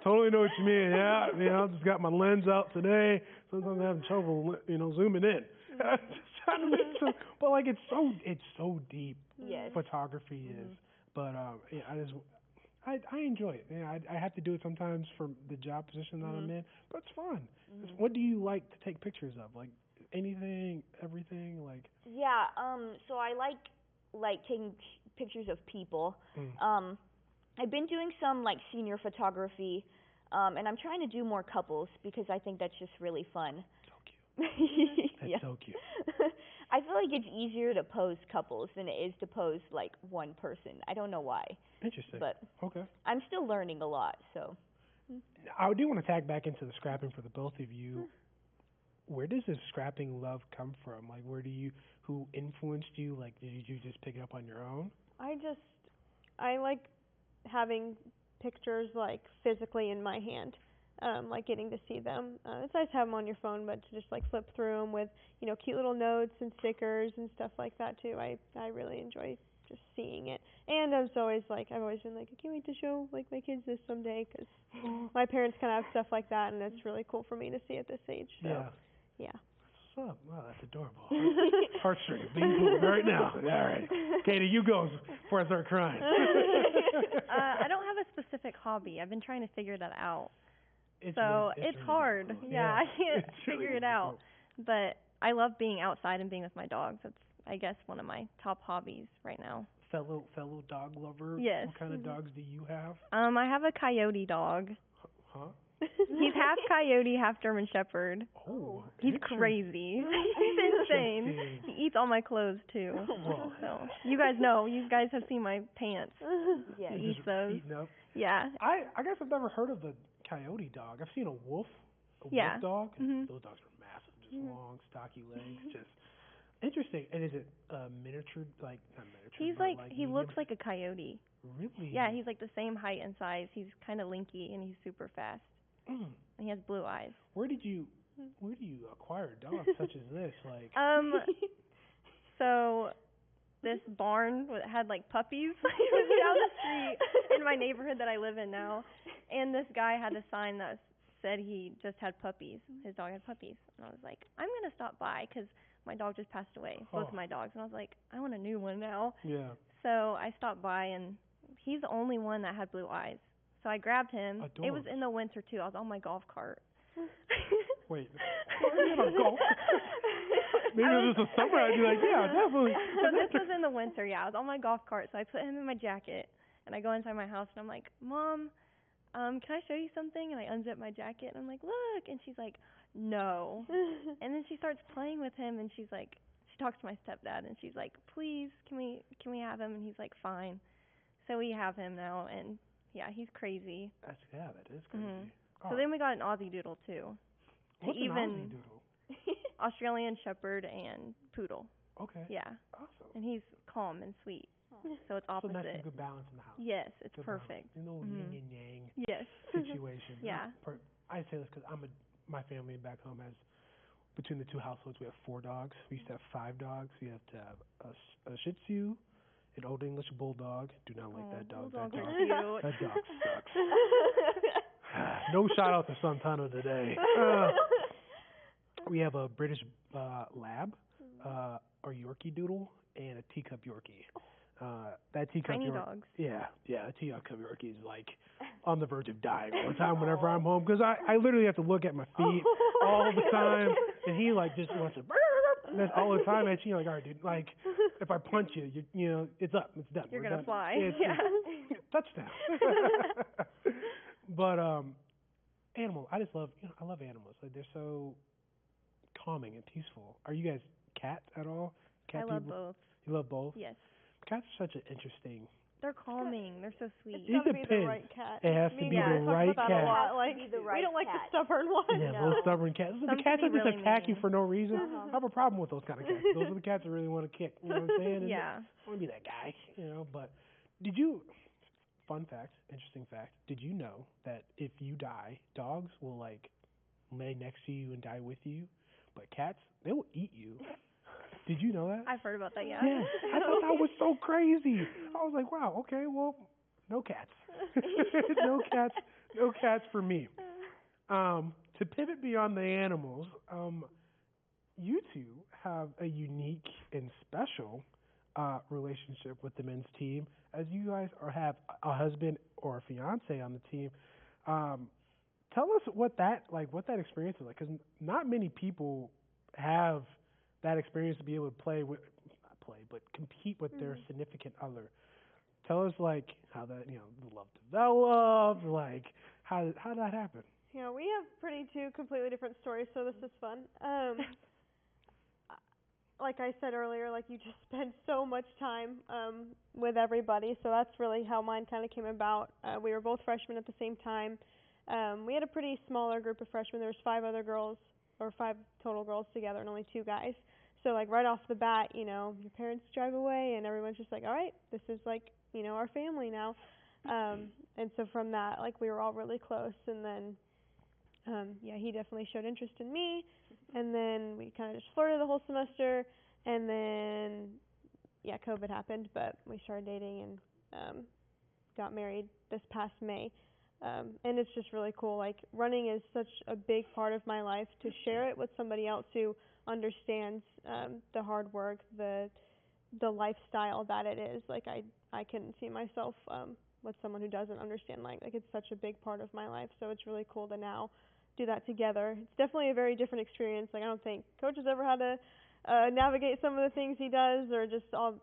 totally know what you mean. Yeah, I just got my lens out today. Sometimes I'm having trouble, zooming in. Just trying to make some, but like it's so deep. Yes. Photography is, but I enjoy it. I have to do it sometimes for the job position that I'm in, but it's fun. What do you like to take pictures of? Like anything, everything, like? Yeah. So I like taking pictures of people. I've been doing some like senior photography, and I'm trying to do more couples because I think that's just really fun. That's so cute. I feel like it's easier to pose couples than it is to pose like one person. I don't know why. Interesting. But okay. I'm still learning a lot, so. I do want to tag back into the scrapping for the both of you. Where does this scrapping love come from? Like, who influenced you? Like, did you just pick it up on your own? I like having pictures like physically in my hand. Like getting to see them. It's nice to have them on your phone, but to just like flip through them with, cute little notes and stickers and stuff like that too. I really enjoy just seeing it. And I've always been like, I can't wait to show like my kids this someday because my parents kind of have stuff like that, and it's really cool for me to see at this age. So, yeah. What's up? Wow, that's adorable. Heartstrings being pulled right now. All right. Katie, you go before I start crying. I don't have a specific hobby. I've been trying to figure that out. It's really hard. Difficult. Yeah, I can't figure it out. But I love being outside and being with my dogs. That's, I guess, one of my top hobbies right now. Fellow dog lover? Yes. What kind of dogs do you have? I have a coyote dog. Huh? He's half coyote, half German Shepherd. Oh, he's crazy. He's insane. He eats all my clothes too. Well, so you guys know. You guys have seen my pants. Yeah, he eats those. Eating up. Yeah. I guess I've never heard of the coyote dog. I've seen a wolf dog. Those dogs are massive, just long, stocky legs, just interesting. And is it miniature, like not miniature? He looks like a coyote. Really? Yeah, he's like the same height and size. He's kind of lanky and he's super fast. And he has blue eyes. Where do you acquire dogs such as this? Like so this barn had like puppies down the street in my neighborhood that I live in now, and this guy had a sign that said he just had puppies. His dog had puppies, and I was like, I'm gonna stop by because my dog just passed away, both of my dogs, and I was like, I want a new one now. Yeah. So I stopped by, and he's the only one that had blue eyes. So I grabbed him. Adorbs. It was in the winter too. I was on my golf cart. Wait, on a golf? Maybe it was the summer. I'd be like, yeah, definitely. So this was in the winter. Yeah, I was on my golf cart. So I put him in my jacket, and I go inside my house, and I'm like, Mom, can I show you something? And I unzip my jacket, and I'm like, look. And she's like, no. And then she starts playing with him, and she's like, she talks to my stepdad, and she's like, please, can we have him? And he's like, fine. So we have him now, and yeah, he's crazy. That is crazy. So then we got an Aussie Doodle too. What's an Aussie Doodle? Australian Shepherd and Poodle. Okay. Yeah. Awesome. And he's calm and sweet. So it's So opposite. that's a good balance in the house. Yes, it's Good perfect. balance. You know, yin and yang Yes. situation. Yeah. I say this because my family back home has, between the two households, we have 4 dogs. We used to have 5 dogs. We have to have a Shih Tzu, an Old English Bulldog. Do not like that dog. That Bulldogs dog. are cute. That dog sucks. No shout out to Santana today. We have a British Lab, or Yorkie Doodle, and a teacup Yorkie. That teacup Tiny Yorkie, dogs. yeah, a teacup Yorkie is like on the verge of dying all the time whenever I'm home, because I literally have to look at my feet all the time, and he like just wants to. That's all the time. And she's like, all right, dude. Like, if I punch you, you know, it's up, it's done. You're We're gonna done. fly. It's touchdown. But animal. I just love. I love animals. Like they're so calming and peaceful. Are you guys cats at all? Cat I love people? both. You love both? Yes. Cats are such an interesting. They're calming. They're so sweet. It's gotta be the depends. right cat. It has to Me be and the Dad talk right about that cat. a lot. Like, Be the we right don't like the cat. stubborn ones. Yeah, No. those stubborn cats. The Some cats can that be just really attack you mean. for no reason. I have a problem with those kind of cats. Those are the cats that really want to kick. You know what I'm saying? And Yeah. I want to be that guy. You know, but did you? Fun fact, interesting fact. Did you know that if you die, dogs will like lay next to you and die with you, but cats, they will eat you. Did you know that? I've heard about that. Yeah. Yeah, I thought that was so crazy. I was like, wow, okay, well, no cats. No cats for me. To pivot beyond the animals, you two have a unique and special relationship with the men's team, as you guys have a husband or a fiance on the team. Tell us what that experience is like, because not many people have that experience to be able to compete with their significant other. Tell us like how that the love developed, like how did that happen? Yeah, we have two completely different stories, so this is fun. Like I said earlier, like you just spend so much time with everybody, so that's really how mine kind of came about. We were both freshmen at the same time. We had a pretty smaller group of freshmen. There was 5 other girls, or 5 total girls together, and only 2 guys. So like right off the bat, your parents drive away, and everyone's just like, all right, this is like our family now. And so from that, like we were all really close, and then he definitely showed interest in me, and then we kind of just flirted the whole semester, and then COVID happened, but we started dating and got married this past May. And it's just really cool. Like running is such a big part of my life. To share it with somebody else who understands the hard work, the lifestyle that it is. Like I couldn't see myself with someone who doesn't understand. Like it's such a big part of my life. So it's really cool to now do that together. It's definitely a very different experience. Like I don't think Coach has ever had to navigate some of the things he does, or just all.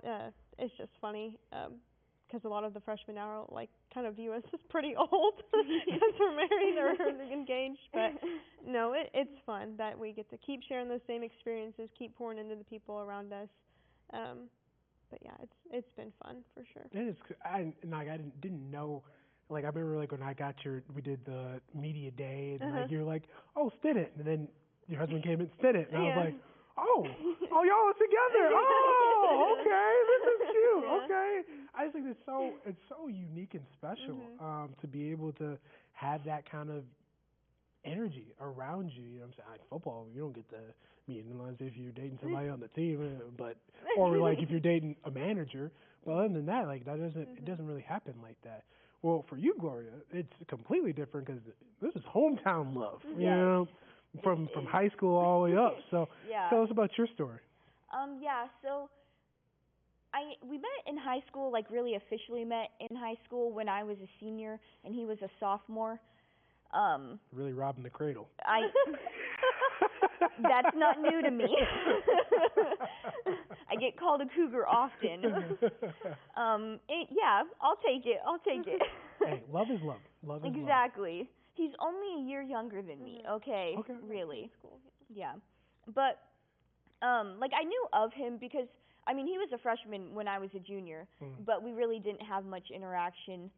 It's just funny. Because a lot of the freshmen now are like kind of view us as pretty old because we're married or engaged. But no, it's fun that we get to keep sharing those same experiences, keep pouring into the people around us. But yeah, it's been fun for sure. It is. I didn't know. Like I remember like when I got we did the media day, and like you're like, oh, Stinnett, and then your husband came and Stinnett, and I was like, oh, y'all are together. Oh, okay, this is cute. Yeah. Okay, I just think it's so unique and special to be able to have that kind of energy around you. You know what I'm saying? Like football, you don't get to meet unless if you're dating somebody on the team, or like if you're dating a manager. But other than that, like it doesn't really happen like that. Well, for you, Gloria, it's completely different because this is hometown love. You know, from high school all the way up. So tell us about your story. So we met in high school, like really officially met in high school when I was a senior and he was a sophomore. Really robbing the cradle. That's not new to me. I get called a cougar often. I'll take it. Hey, love is love. Love is exactly. Love. He's only a year younger than me. Okay. Really. Yeah. But like I knew of him because I mean he was a freshman when I was a junior, but we really didn't have much interaction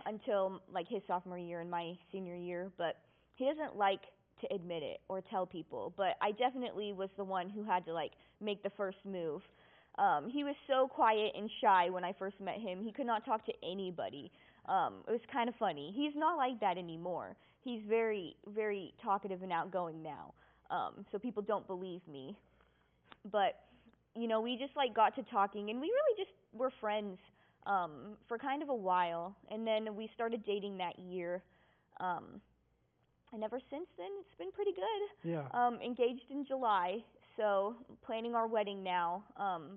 until like his sophomore year and my senior year. But he doesn't like to admit it or tell people. But I definitely was the one who had to like make the first move. He was so quiet and shy when I first met him. He could not talk to anybody. It was kind of funny. He's not like that anymore. He's very, very talkative and outgoing now. So people don't believe me. But, you know, we just like got to talking and we really just were friends for kind of a while. And then we started dating that year. And ever since then, it's been pretty good. Yeah. Engaged in July, so planning our wedding now.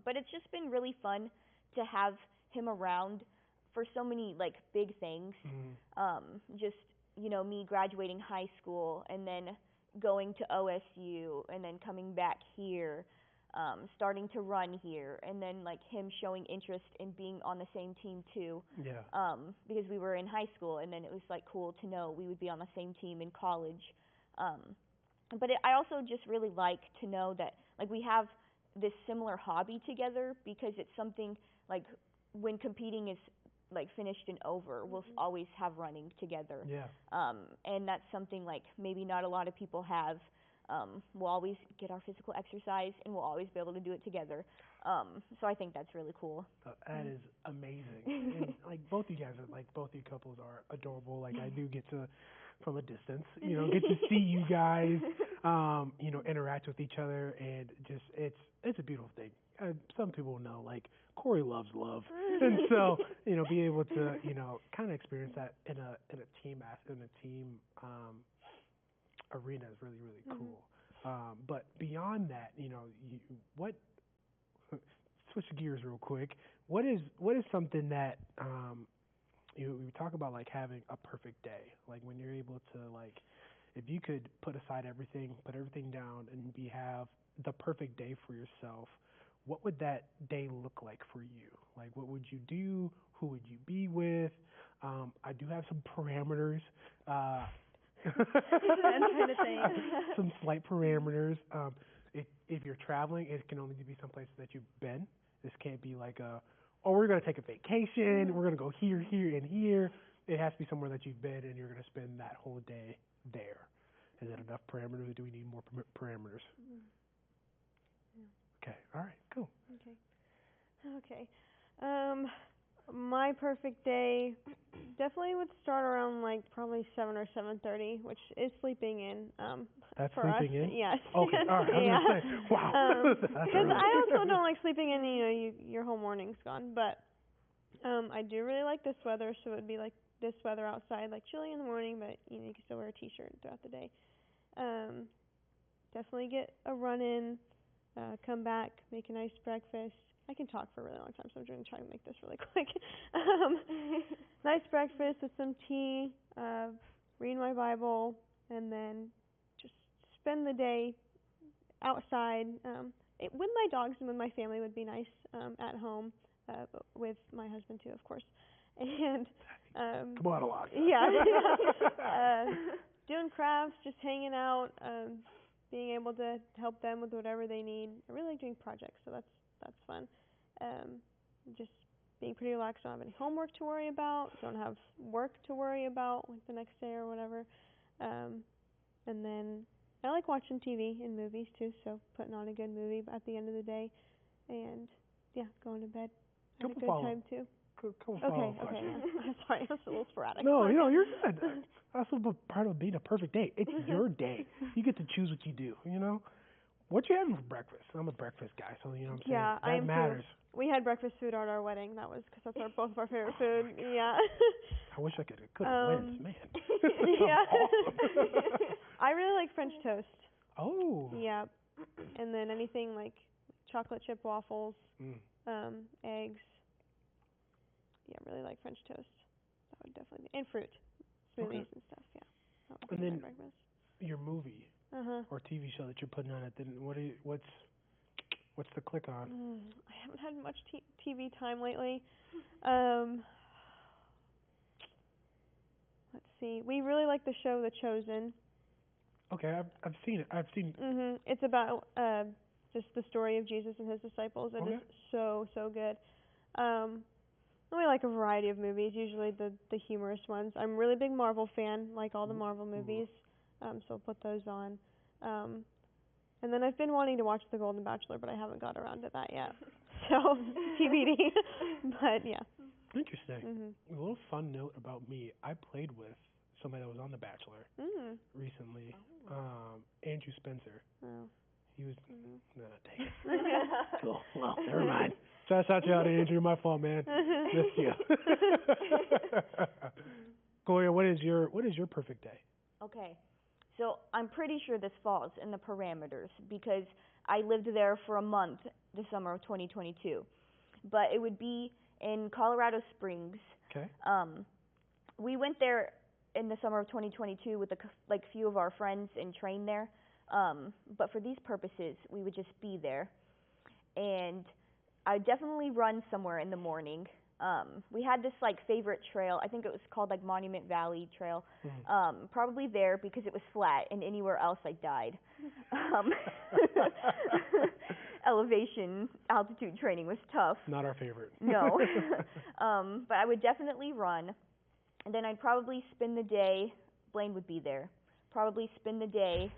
But it's just been really fun to have him around for so many like big things. Just, you know, me graduating high school and then going to OSU and then coming back here, starting to run here, and then like him showing interest in being on the same team too. Yeah. Because we were in high school, and then it was like cool to know we would be on the same team in college. But I also just really like to know that like we have this similar hobby together, because it's something like when competing is like finished and over, we'll always have running together. Yeah. And that's something like maybe not a lot of people have. We'll always get our physical exercise, and we'll always be able to do it together. So I think that's really cool. That is amazing. And like both you guys are like, both you couples are adorable. Like I do get to, from a distance, you know, get to see you guys, you know, interact with each other, and just it's a beautiful thing. Some people know like Corey loves love, and so you know, be able to, you know, kind of experience that in a team arena is really, really cool. But beyond that, you know, switch gears real quick. What is something that we talk about, like having a perfect day, like when you're able to, like, if you could put everything down and have the perfect day for yourself, what would that day look like for you? Like, what would you do? Who would you be with? I do have some parameters. Some slight parameters. If you're traveling, it can only be some places that you've been. This can't be like we're going to take a vacation, we're going to go here, here, and here. It has to be somewhere that you've been, and you're going to spend that whole day there. Is that enough parameters, or do we need more parameters? Yeah. Okay, all right, cool. Okay. My perfect day definitely would start around like probably 7 or 7:30, which is sleeping in. That's for sleeping us. in? Yes. Okay, all right. I was gonna say, wow. Because I also don't like sleeping in. You know, your whole morning's gone. But I do really like this weather, so it would be like this weather outside, like chilly in the morning, but you know you can still wear a t-shirt throughout the day. Definitely get a run in. Come back, make a nice breakfast. I can talk for a really long time, so I'm going to try to make this really quick. Nice breakfast with some tea, read my Bible, and then just spend the day outside. With my dogs and with my family would be nice, at home, with my husband too, of course. And come on a lot. Yeah. Doing crafts, just hanging out, being able to help them with whatever they need. I really like doing projects, so that's fun. Just being pretty relaxed. Don't have any homework to worry about. Don't have work to worry about, like the next day or whatever. And then I like watching TV and movies too. So putting on a good movie at the end of the day, and yeah, going to bed at a good time too. Cool. Okay. Yeah. I'm sorry, I was a little sporadic. No, you're good. That's part of being a perfect day. It's your day. You get to choose what you do. You know. What you having for breakfast? I'm a breakfast guy, so you know what I'm saying. Yeah, that matters. Too. We had breakfast food at our wedding. That was because that's both of our favorite food. Yeah. I wish I could win, man. Yeah. Awesome. I really like French toast. Oh. Yeah. And then anything like chocolate chip waffles, eggs. Yeah, really like French toast. That would definitely be, and fruit, smoothies and stuff. Yeah. That would be my breakfast. Your movie. Or TV show that you're putting on it, then what's the click on? I haven't had much TV time lately. Let's see. We really like the show The Chosen. Okay, I've seen it. It's about just the story of Jesus and his disciples. It is so good. We like a variety of movies, usually the humorous ones. I'm a really big Marvel fan, like all the Marvel movies. So I'll put those on. And then I've been wanting to watch The Golden Bachelor, but I haven't got around to that yet. So TBD. But yeah. Interesting. A little fun note about me. I played with somebody that was on The Bachelor recently. Andrew Spencer. Oh. He was dang it. Cool. Well, never mind. Shout out to you, Andrew. My fault, man. Missed you. Gloria, what is your perfect day? Okay. So I'm pretty sure this falls in the parameters because I lived there for a month the summer of 2022. But it would be in Colorado Springs. Okay. We went there in the summer of 2022 with a few of our friends and trained there. But for these purposes, we would just be there. And I definitely run somewhere in the morning. We had this favorite trail. I think it was called Monument Valley Trail. Probably there because it was flat, and anywhere else I died. Elevation, altitude training was tough. Not our favorite. No. But I would definitely run. And then I'd probably spend the day, Blaine would be there, probably spend the day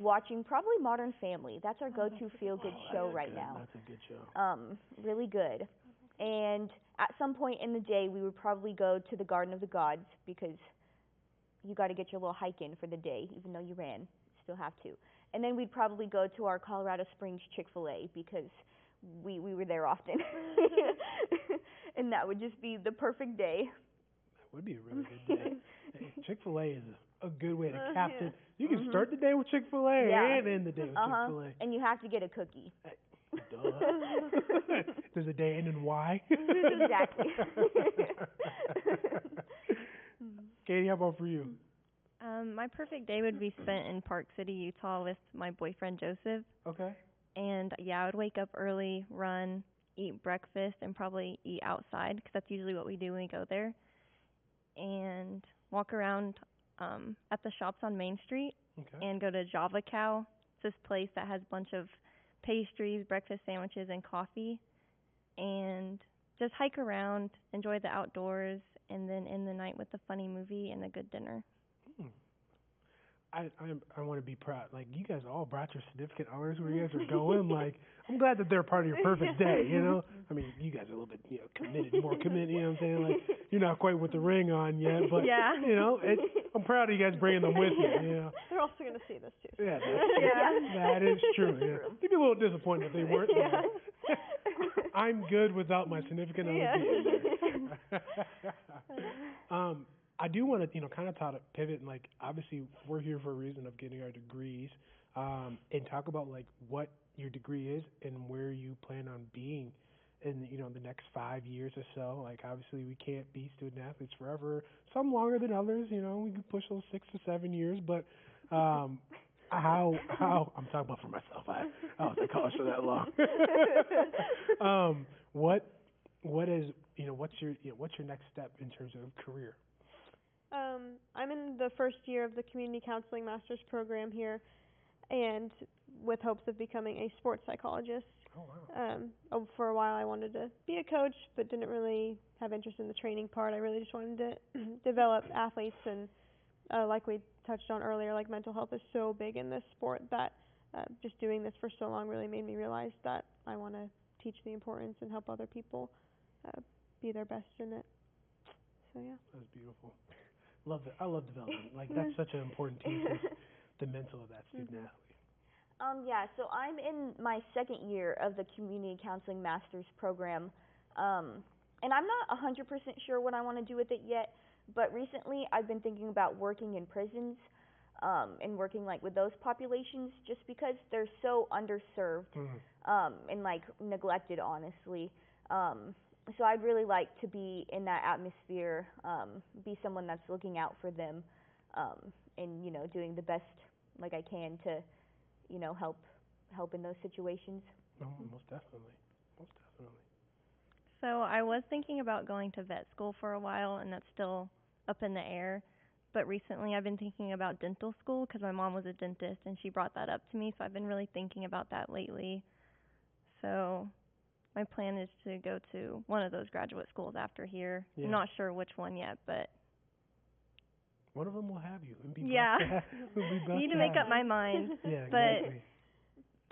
watching probably Modern Family. That's our go-to feel-good show right now. That's a good show. Really good. And at some point in the day, we would probably go to the Garden of the Gods because you got to get your little hike in for the day, even though you ran. Still have to. And then we'd probably go to our Colorado Springs Chick-fil-A because we were there often. And that would just be the perfect day. That would be a really good day. Chick-fil-A is a good way to cap it. You can start the day with Chick-fil-A and end the day with Chick-fil-A. And you have to get a cookie. Duh. Does the day end in Y? Exactly. Katie, how about for you? My perfect day would be spent in Park City, Utah with my boyfriend Joseph. Okay. And yeah, I would wake up early, run, eat breakfast, and probably eat outside because that's usually what we do when we go there. And walk around at the shops on Main Street and go to Java Cow. It's this place that has a bunch of pastries, breakfast sandwiches, and coffee. And just hike around, enjoy the outdoors, and then end the night with a funny movie and a good dinner. I want to be proud. You guys all brought your significant others where you guys are going. I'm glad that they're part of your perfect day, you know? I mean, you guys are a little bit, more committed, you know what I'm saying? You're not quite with the ring on yet, but, I'm proud of you guys bringing them with you, you know? They're also going to see this, too. Yeah, that is true. Yeah. They'd be a little disappointed if they weren't there. I'm good without my significant other being there. I do want to, kind of pivot and obviously we're here for a reason of getting our degrees, and talk about what your degree is and where you plan on being in, the next 5 years or so. Obviously we can't be student athletes forever. Some longer than others, we can push those 6 to 7 years, but, how I'm talking about for myself. I was in college for that long. What is, what's your next step in terms of career? I'm in the first year of the Community Counseling Master's program here, and with hopes of becoming a sports psychologist. Oh, wow. For a while I wanted to be a coach, but didn't really have interest in the training part. I really just wanted to develop athletes, and like we touched on earlier, mental health is so big in this sport that just doing this for so long really made me realize that I want to teach the importance and help other people be their best in it. So, yeah. That's beautiful. I love development. That's such an important piece of the mental of that student athlete. So I'm in my second year of the Community Counseling Master's program, and I'm not 100% sure what I want to do with it yet, but recently I've been thinking about working in prisons, and working with those populations just because they're so underserved, and neglected, honestly. So I'd really like to be in that atmosphere, be someone that's looking out for them, and doing the best I can to, help in those situations. Oh, most definitely. Most definitely. So I was thinking about going to vet school for a while, and that's still up in the air. But recently I've been thinking about dental school because my mom was a dentist, and she brought that up to me. So I've been really thinking about that lately. So my plan is to go to one of those graduate schools after here. Yeah. I'm not sure which one yet, but one of them will have you. And be yeah. Need to make up my mind. Yeah, but exactly.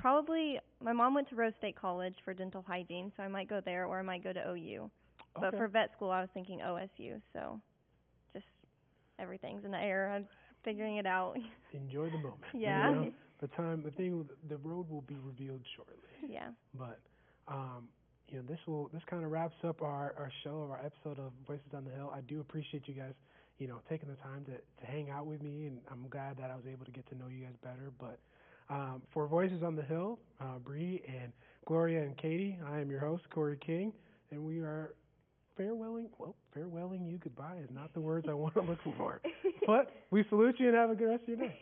Probably, my mom went to Rose State College for dental hygiene, so I might go there or I might go to OU. But Okay. for vet school, I was thinking OSU, so just everything's in the air. I'm figuring it out. Enjoy the moment. Yeah. You know, the road will be revealed shortly. Yeah. But you know, this kind of wraps up our show, our episode of Voices on the Hill. I do appreciate you guys, you know, taking the time to hang out with me, and I'm glad that I was able to get to know you guys better. But for Voices on the Hill, Bree and Gloria and Katie, I am your host, Corey King, and we are farewelling you goodbye is not the words I want to look for. But we salute you and have a good rest of your day.